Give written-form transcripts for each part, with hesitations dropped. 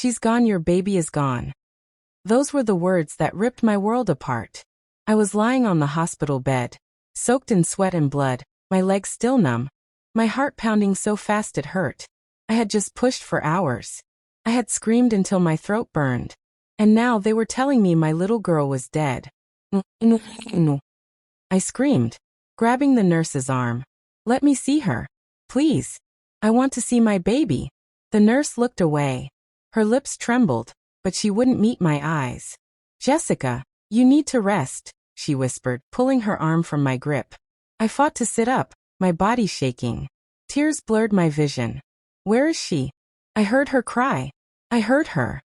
She's gone, your baby is gone. Those were the words that ripped my world apart. I was lying on the hospital bed, soaked in sweat and blood, my legs still numb, my heart pounding so fast it hurt. I had just pushed for hours. I had screamed until my throat burned. And now they were telling me my little girl was dead. I screamed, grabbing the nurse's arm. Let me see her. Please. I want to see my baby. The nurse looked away. Her lips trembled, but she wouldn't meet my eyes. Jessica, you need to rest, she whispered, pulling her arm from my grip. I fought to sit up, my body shaking. Tears blurred my vision. Where is she? I heard her cry. I heard her.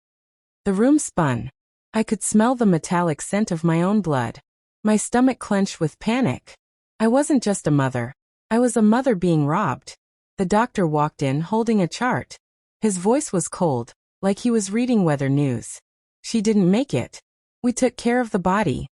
The room spun. I could smell the metallic scent of my own blood. My stomach clenched with panic. I wasn't just a mother. I was a mother being robbed. The doctor walked in holding a chart. His voice was cold, like he was reading weather news. She didn't make it. We took care of the body.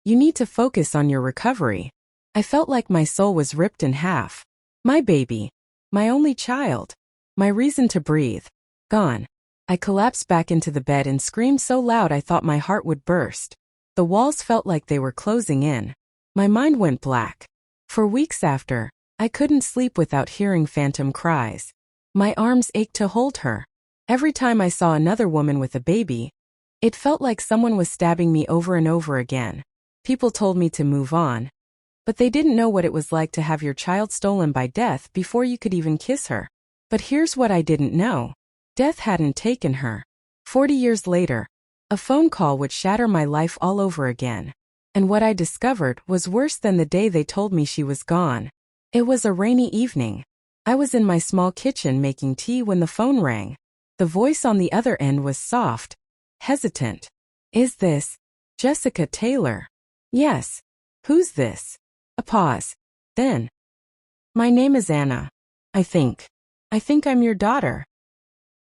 You need to focus on your recovery. I felt like my soul was ripped in half. My baby. My only child. My reason to breathe. Gone. I collapsed back into the bed and screamed so loud I thought my heart would burst. The walls felt like they were closing in. My mind went black. For weeks after, I couldn't sleep without hearing phantom cries. My arms ached to hold her. Every time I saw another woman with a baby, it felt like someone was stabbing me over and over again. People told me to move on, but they didn't know what it was like to have your child stolen by death before you could even kiss her. But here's what I didn't know. Death hadn't taken her. 40 years later, a phone call would shatter my life all over again. And what I discovered was worse than the day they told me she was gone. It was a rainy evening. I was in my small kitchen making tea when the phone rang. The voice on the other end was soft, hesitant. Is this Jessica Taylor? Yes. Who's this? A pause. Then. My name is Anna. I think I'm your daughter.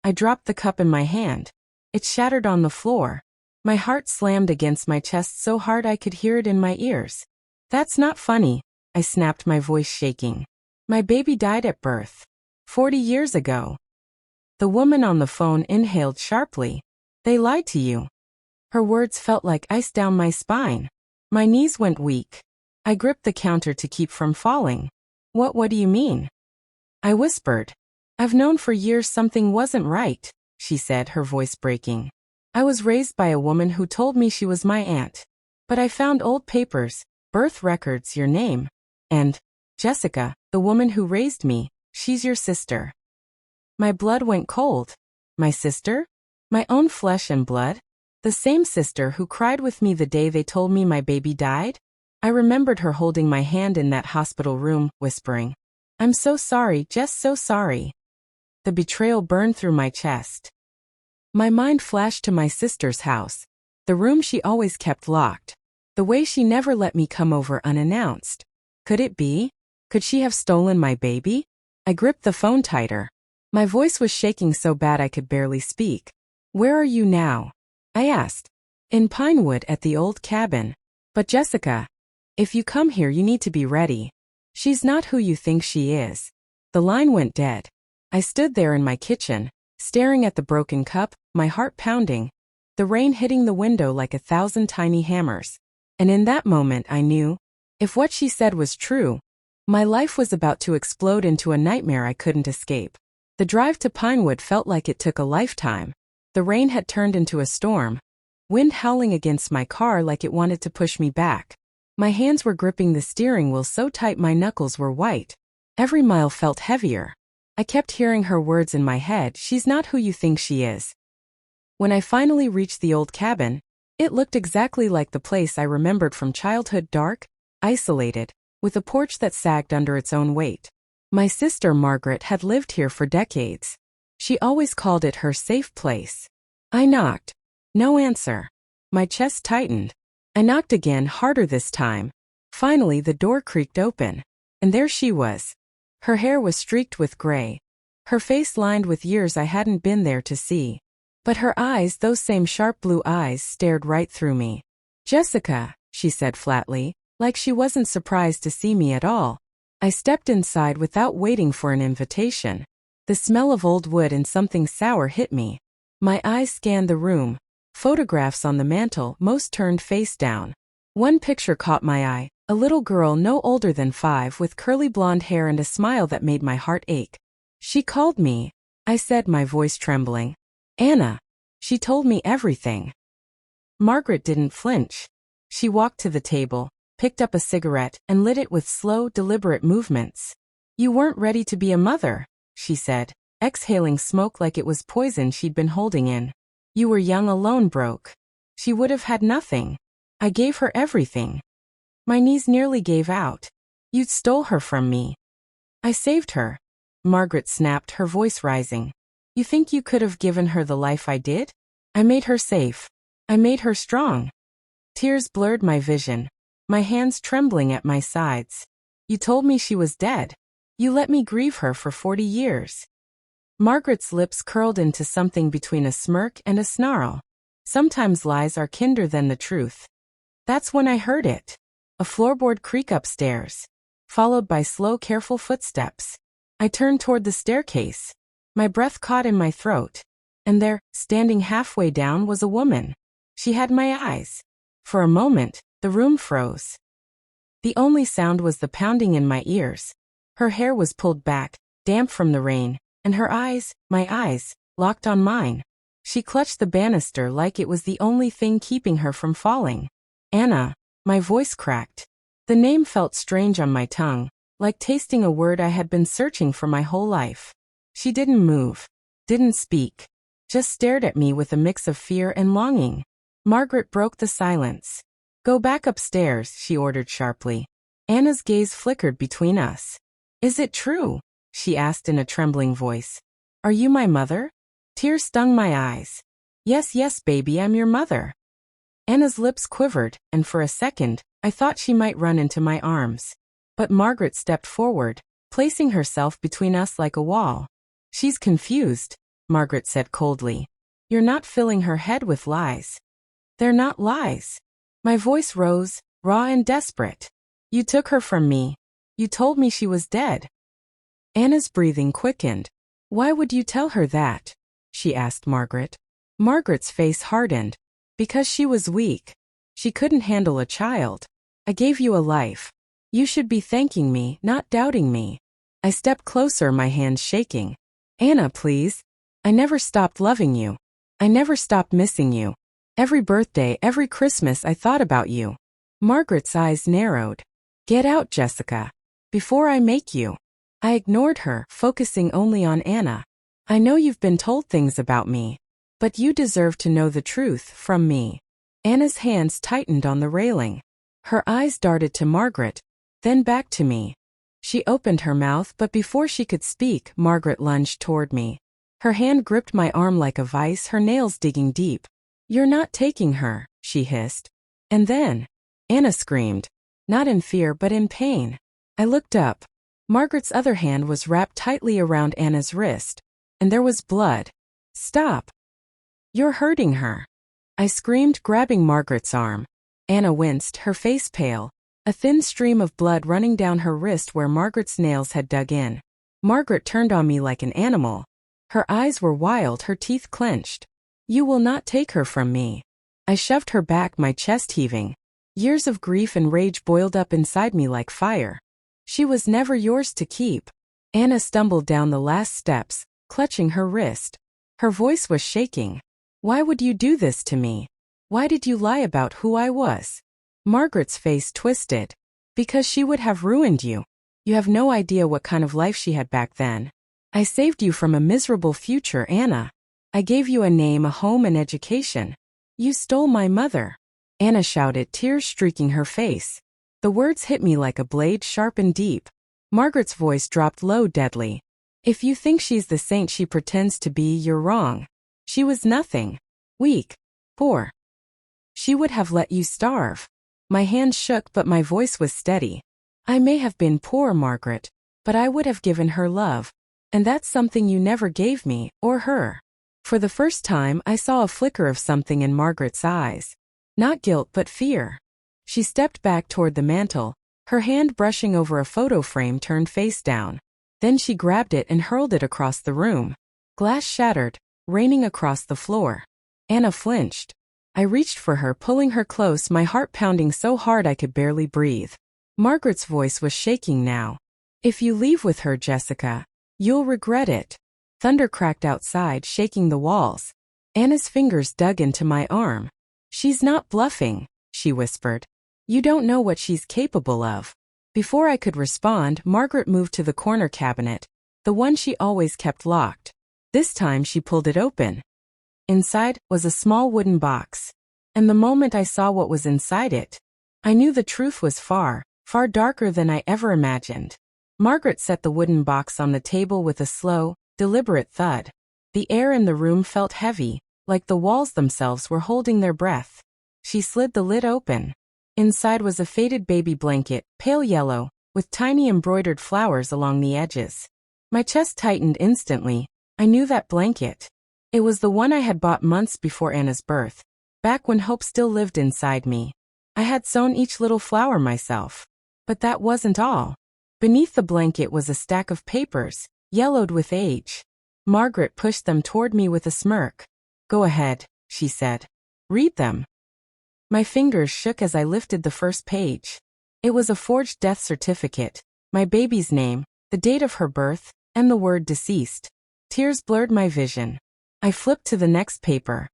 I dropped the cup in my hand. It shattered on the floor. My heart slammed against my chest so hard I could hear it in my ears. That's not funny, I snapped, my voice shaking. My baby died at birth. 40 years ago. The woman on the phone inhaled sharply. They lied to you. Her words felt like ice down my spine. My knees went weak. I gripped the counter to keep from falling. What do you mean? I whispered. I've known for years something wasn't right, she said, her voice breaking. I was raised by a woman who told me she was my aunt. But I found old papers, birth records, your name. And Jessica, the woman who raised me, she's your sister. My blood went cold. My sister? My own flesh and blood? The same sister who cried with me the day they told me my baby died? I remembered her holding my hand in that hospital room, whispering, I'm so sorry, just so sorry. The betrayal burned through my chest. My mind flashed to my sister's house, the room she always kept locked, the way she never let me come over unannounced. Could it be? Could she have stolen my baby? I gripped the phone tighter. My voice was shaking so bad I could barely speak. Where are you now? I asked. In Pinewood at the old cabin. But Jessica, if you come here you need to be ready. She's not who you think she is. The line went dead. I stood there in my kitchen, staring at the broken cup, my heart pounding, the rain hitting the window like 1,000 tiny hammers. And in that moment I knew, if what she said was true, my life was about to explode into a nightmare I couldn't escape. The drive to Pinewood felt like it took a lifetime. The rain had turned into a storm, wind howling against my car like it wanted to push me back. My hands were gripping the steering wheel so tight my knuckles were white. Every mile felt heavier. I kept hearing her words in my head, she's not who you think she is. When I finally reached the old cabin, it looked exactly like the place I remembered from childhood, dark, isolated, with a porch that sagged under its own weight. My sister Margaret had lived here for decades. She always called it her safe place. I knocked. No answer. My chest tightened. I knocked again, harder this time. Finally the door creaked open. And there she was. Her hair was streaked with gray. Her face lined with years I hadn't been there to see. But her eyes, those same sharp blue eyes, stared right through me. Jessica, she said flatly, like she wasn't surprised to see me at all. I stepped inside without waiting for an invitation. The smell of old wood and something sour hit me. My eyes scanned the room. Photographs on the mantel, most turned face down. One picture caught my eye, a little girl no older than 5 with curly blonde hair and a smile that made my heart ache. She called me, I said, my voice trembling. Anna. She told me everything. Margaret didn't flinch. She walked to the table, picked up a cigarette, and lit it with slow, deliberate movements. You weren't ready to be a mother, she said, exhaling smoke like it was poison she'd been holding in. You were young, alone, broke. She would have had nothing. I gave her everything. My knees nearly gave out. You stole her from me. I saved her. Margaret snapped, her voice rising. You think you could have given her the life I did? I made her safe. I made her strong. Tears blurred my vision, my hands trembling at my sides. You told me she was dead. You let me grieve her for 40 years. Margaret's lips curled into something between a smirk and a snarl. Sometimes lies are kinder than the truth. That's when I heard it. A floorboard creak upstairs, followed by slow, careful footsteps. I turned toward the staircase. My breath caught in my throat. And there, standing halfway down, was a woman. She had my eyes. For a moment, the room froze. The only sound was the pounding in my ears. Her hair was pulled back, damp from the rain, and her eyes, my eyes, locked on mine. She clutched the banister like it was the only thing keeping her from falling. Anna. My voice cracked. The name felt strange on my tongue, like tasting a word I had been searching for my whole life. She didn't move, didn't speak, just stared at me with a mix of fear and longing. Margaret broke the silence. Go back upstairs, she ordered sharply. Anna's gaze flickered between us. Is it true? She asked in a trembling voice. Are you my mother? Tears stung my eyes. Yes, yes, baby, I'm your mother. Anna's lips quivered, and for a second, I thought she might run into my arms. But Margaret stepped forward, placing herself between us like a wall. She's confused, Margaret said coldly. You're not filling her head with lies. They're not lies. My voice rose, raw and desperate. You took her from me. You told me she was dead. Anna's breathing quickened. Why would you tell her that? She asked Margaret. Margaret's face hardened. Because she was weak. She couldn't handle a child. I gave you a life. You should be thanking me, not doubting me. I stepped closer, my hands shaking. Anna, please. I never stopped loving you. I never stopped missing you. Every birthday, every Christmas I thought about you. Margaret's eyes narrowed. Get out, Jessica. Before I make you. I ignored her, focusing only on Anna. I know you've been told things about me. But you deserve to know the truth from me. Anna's hands tightened on the railing. Her eyes darted to Margaret, then back to me. She opened her mouth, but before she could speak, Margaret lunged toward me. Her hand gripped my arm like a vice, her nails digging deep. You're not taking her, she hissed. And then, Anna screamed, not in fear but in pain. I looked up. Margaret's other hand was wrapped tightly around Anna's wrist, and there was blood. Stop. You're hurting her. I screamed, grabbing Margaret's arm. Anna winced, her face pale, a thin stream of blood running down her wrist where Margaret's nails had dug in. Margaret turned on me like an animal. Her eyes were wild, her teeth clenched. You will not take her from me. I shoved her back, my chest heaving. Years of grief and rage boiled up inside me like fire. She was never yours to keep. Anna stumbled down the last steps, clutching her wrist. Her voice was shaking. Why would you do this to me? Why did you lie about who I was? Margaret's face twisted. Because she would have ruined you. You have no idea what kind of life she had back then. I saved you from a miserable future, Anna. I gave you a name, a home, and education. You stole my mother. Anna shouted, tears streaking her face. The words hit me like a blade, sharp and deep. Margaret's voice dropped low, deadly. If you think she's the saint she pretends to be, you're wrong. She was nothing. Weak. Poor. She would have let you starve. My hands shook, but my voice was steady. I may have been poor, Margaret, but I would have given her love. And that's something you never gave me, or her. For the first time, I saw a flicker of something in Margaret's eyes. Not guilt, but fear. She stepped back toward the mantel, her hand brushing over a photo frame turned face down. Then she grabbed it and hurled it across the room. Glass shattered, raining across the floor. Anna flinched. I reached for her, pulling her close, my heart pounding so hard I could barely breathe. Margaret's voice was shaking now. "If you leave with her, Jessica, you'll regret it." Thunder cracked outside, shaking the walls. Anna's fingers dug into my arm. "She's not bluffing," she whispered. "You don't know what she's capable of." Before I could respond, Margaret moved to the corner cabinet, the one she always kept locked. This time she pulled it open. Inside was a small wooden box. And the moment I saw what was inside it, I knew the truth was far, far darker than I ever imagined. Margaret set the wooden box on the table with a slow, deliberate thud. The air in the room felt heavy, like the walls themselves were holding their breath. She slid the lid open. Inside was a faded baby blanket, pale yellow, with tiny embroidered flowers along the edges. My chest tightened instantly. I knew that blanket. It was the one I had bought months before Anna's birth, back when hope still lived inside me. I had sewn each little flower myself. But that wasn't all. Beneath the blanket was a stack of papers, yellowed with age. Margaret pushed them toward me with a smirk. "Go ahead," she said. "Read them." My fingers shook as I lifted the first page. It was a forged death certificate, my baby's name, the date of her birth, and the word deceased. Tears blurred my vision. I flipped to the next paper.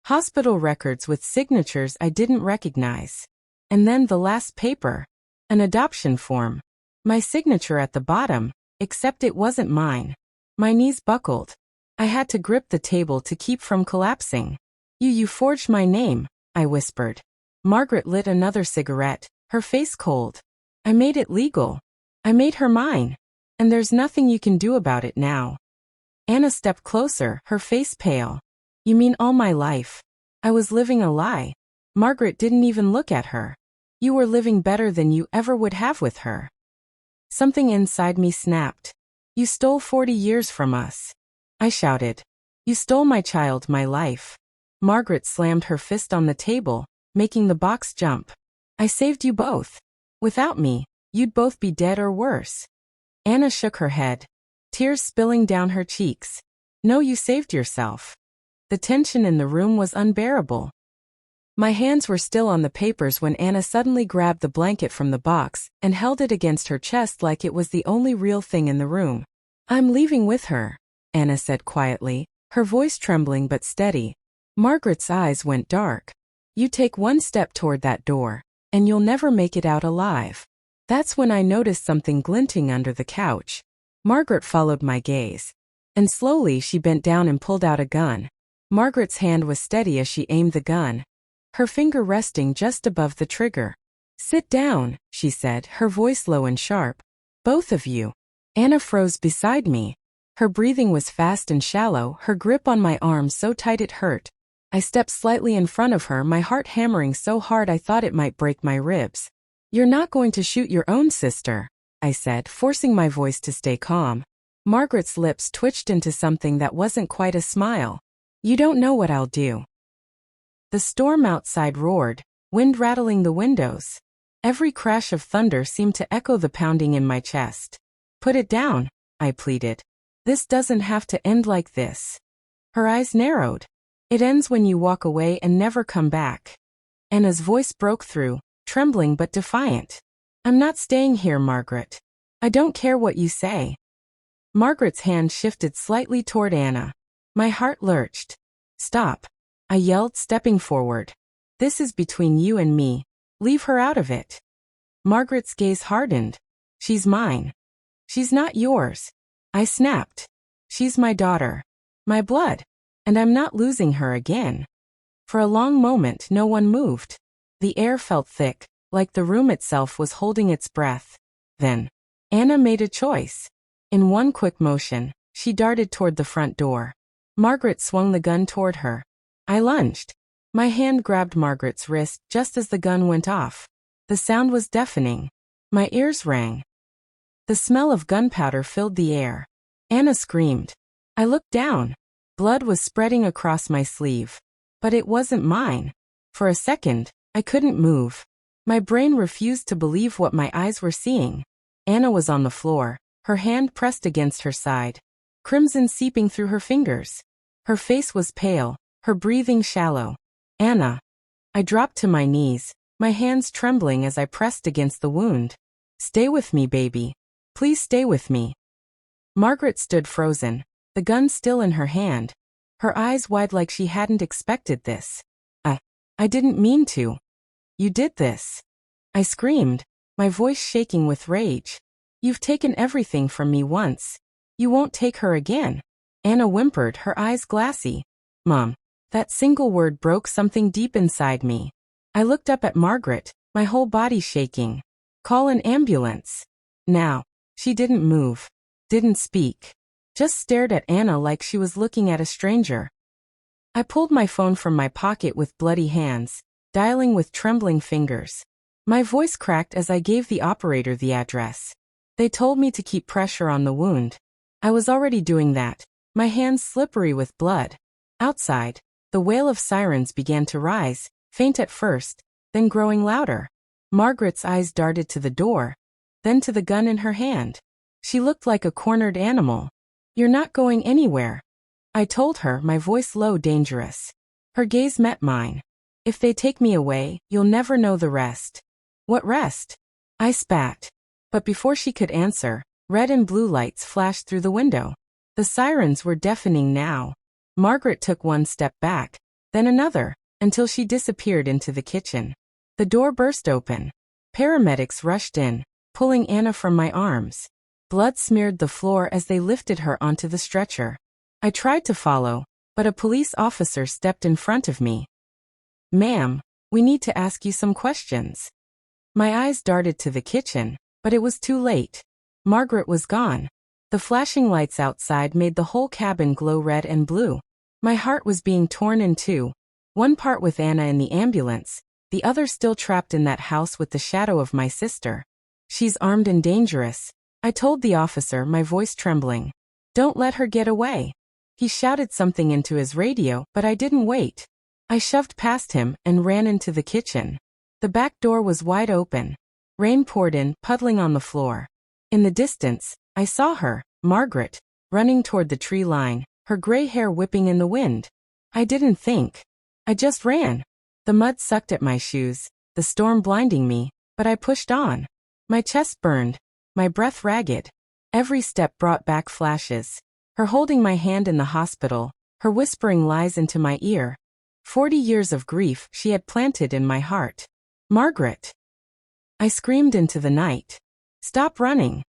Hospital records with signatures I didn't recognize. And then the last paper. An adoption form. My signature at the bottom, except it wasn't mine. My knees buckled. I had to grip the table to keep from collapsing. You forged my name," I whispered. Margaret lit another cigarette, her face cold. "I made it legal. I made her mine. And there's nothing you can do about it now." Anna stepped closer, her face pale. "You mean all my life? I was living a lie." Margaret didn't even look at her. "You were living better than you ever would have with her." Something inside me snapped. "You stole 40 years from us," I shouted. "You stole my child, my life." Margaret slammed her fist on the table, making the box jump. "I saved you both. Without me, you'd both be dead or worse." Anna shook her head, tears spilling down her cheeks. "No, you saved yourself." The tension in the room was unbearable. My hands were still on the papers when Anna suddenly grabbed the blanket from the box and held it against her chest like it was the only real thing in the room. "I'm leaving with her," Anna said quietly, her voice trembling but steady. Margaret's eyes went dark. "You take one step toward that door, and you'll never make it out alive." That's when I noticed something glinting under the couch. Margaret followed my gaze. And slowly she bent down and pulled out a gun. Margaret's hand was steady as she aimed the gun, her finger resting just above the trigger. "Sit down," she said, her voice low and sharp. "Both of you." Anna froze beside me. Her breathing was fast and shallow, her grip on my arm so tight it hurt. I stepped slightly in front of her, my heart hammering so hard I thought it might break my ribs. "You're not going to shoot your own sister," I said, forcing my voice to stay calm. Margaret's lips twitched into something that wasn't quite a smile. "You don't know what I'll do." The storm outside roared, wind rattling the windows. Every crash of thunder seemed to echo the pounding in my chest. "Put it down," I pleaded. "This doesn't have to end like this." Her eyes narrowed. "It ends when you walk away and never come back." Anna's voice broke through, trembling but defiant. "I'm not staying here, Margaret. I don't care what you say." Margaret's hand shifted slightly toward Anna. My heart lurched. "Stop," I yelled, stepping forward. "This is between you and me. Leave her out of it." Margaret's gaze hardened. "She's mine." "She's not yours," I snapped. "She's my daughter. My blood. And I'm not losing her again." For a long moment no one moved. The air felt thick, like the room itself was holding its breath. Then, Anna made a choice. In one quick motion, she darted toward the front door. Margaret swung the gun toward her. I lunged. My hand grabbed Margaret's wrist just as the gun went off. The sound was deafening. My ears rang. The smell of gunpowder filled the air. Anna screamed. I looked down. Blood was spreading across my sleeve. But it wasn't mine. For a second, I couldn't move. My brain refused to believe what my eyes were seeing. Anna was on the floor, her hand pressed against her side, crimson seeping through her fingers. Her face was pale, her breathing shallow. Anna. I dropped to my knees, my hands trembling as I pressed against the wound. Stay with me, baby. Please stay with me. Margaret stood frozen, the gun still in her hand, her eyes wide like she hadn't expected this. I didn't mean to. You did this. I screamed, my voice shaking with rage. You've taken everything from me once. You won't take her again. Anna whimpered, her eyes glassy. Mom. That single word broke something deep inside me. I looked up at Margaret, my whole body shaking. Call an ambulance. Now. She didn't move. Didn't speak. Just stared at Anna like she was looking at a stranger. I pulled my phone from my pocket with bloody hands, dialing with trembling fingers. My voice cracked as I gave the operator the address. They told me to keep pressure on the wound. I was already doing that, my hands slippery with blood. Outside, the wail of sirens began to rise, faint at first, then growing louder. Margaret's eyes darted to the door, then to the gun in her hand. She looked like a cornered animal. You're not going anywhere. I told her, my voice low, dangerous. Her gaze met mine. If they take me away, you'll never know the rest. What rest? I spat. But before she could answer, red and blue lights flashed through the window. The sirens were deafening now. Margaret took one step back, then another, until she disappeared into the kitchen. The door burst open. Paramedics rushed in, pulling Anna from my arms. Blood smeared the floor as they lifted her onto the stretcher. I tried to follow, but a police officer stepped in front of me. Ma'am, we need to ask you some questions. My eyes darted to the kitchen, but it was too late. Margaret was gone. The flashing lights outside made the whole cabin glow red and blue. My heart was being torn in two, one part with Anna in the ambulance, the other still trapped in that house with the shadow of my sister. She's armed and dangerous, I told the officer, my voice trembling. Don't let her get away. He shouted something into his radio, but I didn't wait. I shoved past him and ran into the kitchen. The back door was wide open. Rain poured in, puddling on the floor. In the distance, I saw her, Margaret, running toward the tree line, her gray hair whipping in the wind. I didn't think. I just ran. The mud sucked at my shoes, the storm blinding me, but I pushed on. My chest burned, my breath ragged. Every step brought back flashes. Her holding my hand in the hospital, her whispering lies into my ear. 40 years of grief she had planted in my heart. Margaret! I screamed into the night. Stop running!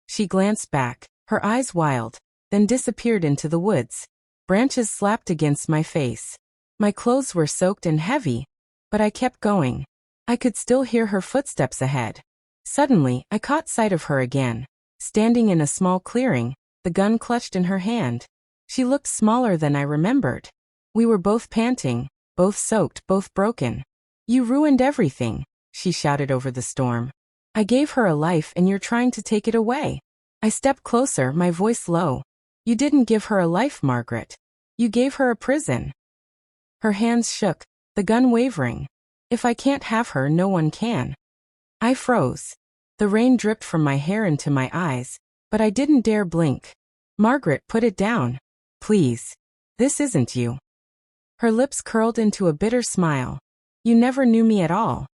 She glanced back, her eyes wild, then disappeared into the woods. Branches slapped against my face. My clothes were soaked and heavy, but I kept going. I could still hear her footsteps ahead. Suddenly, I caught sight of her again, standing in a small clearing, the gun clutched in her hand. She looked smaller than I remembered. We were both panting, both soaked, both broken. You ruined everything, she shouted over the storm. I gave her a life and you're trying to take it away. I stepped closer, my voice low. You didn't give her a life, Margaret. You gave her a prison. Her hands shook, the gun wavering. If I can't have her, no one can. I froze. The rain dripped from my hair into my eyes, but I didn't dare blink. Margaret, put it down. Please. This isn't you. Her lips curled into a bitter smile. You never knew me at all.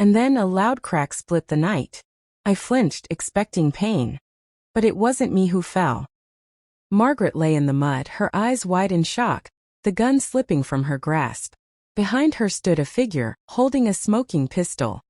And then a loud crack split the night. I flinched, expecting pain. But it wasn't me who fell. Margaret lay in the mud, her eyes wide in shock, the gun slipping from her grasp. Behind her stood a figure, holding a smoking pistol.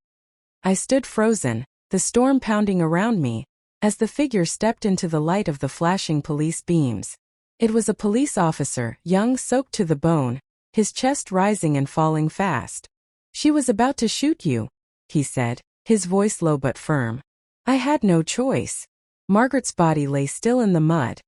I stood frozen, the storm pounding around me, as the figure stepped into the light of the flashing police beams. It was a police officer, young, soaked to the bone, his chest rising and falling fast. She was about to shoot you, he said, his voice low but firm. I had no choice. Margaret's body lay still in the mud,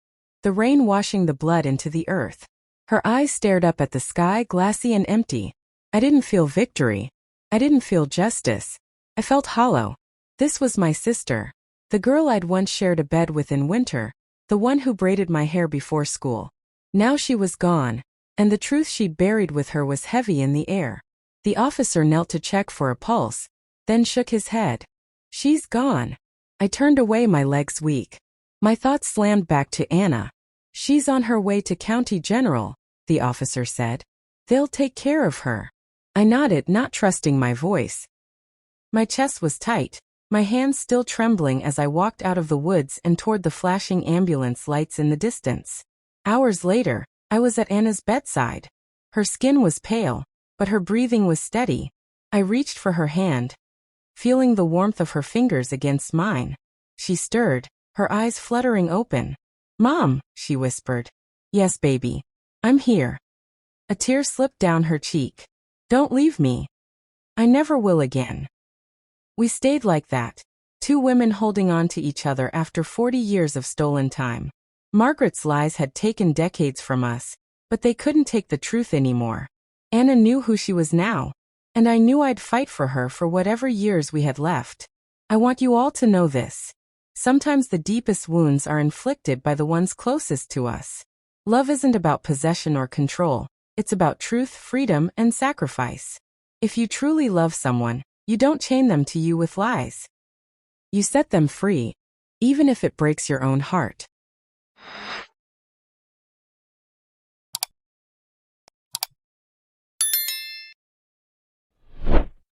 the rain washing the blood into the earth. Her eyes stared up at the sky, glassy and empty. I didn't feel victory. I didn't feel justice. I felt hollow. This was my sister, the girl I'd once shared a bed with in winter, the one who braided my hair before school. Now she was gone, and the truth she'd buried with her was heavy in the air. The officer knelt to check for a pulse, then shook his head. She's gone. I turned away, my legs weak. My thoughts slammed back to Anna. She's on her way to County General, the officer said. They'll take care of her. I nodded, not trusting my voice. My chest was tight, my hands still trembling as I walked out of the woods and toward the flashing ambulance lights in the distance. Hours later, I was at Anna's bedside. Her skin was pale, but her breathing was steady. I reached for her hand, feeling the warmth of her fingers against mine. She stirred, her eyes fluttering open. "Mom," she whispered. "Yes, baby. I'm here." A tear slipped down her cheek. "Don't leave me. I never will again." We stayed like that, two women holding on to each other after 40 years of stolen time. Margaret's lies had taken decades from us, but they couldn't take the truth anymore. Anna knew who she was now, and I knew I'd fight for her for whatever years we had left. I want you all to know this. Sometimes the deepest wounds are inflicted by the ones closest to us. Love isn't about possession or control. It's about truth, freedom, and sacrifice. If you truly love someone, you don't chain them to you with lies. You set them free, even if it breaks your own heart.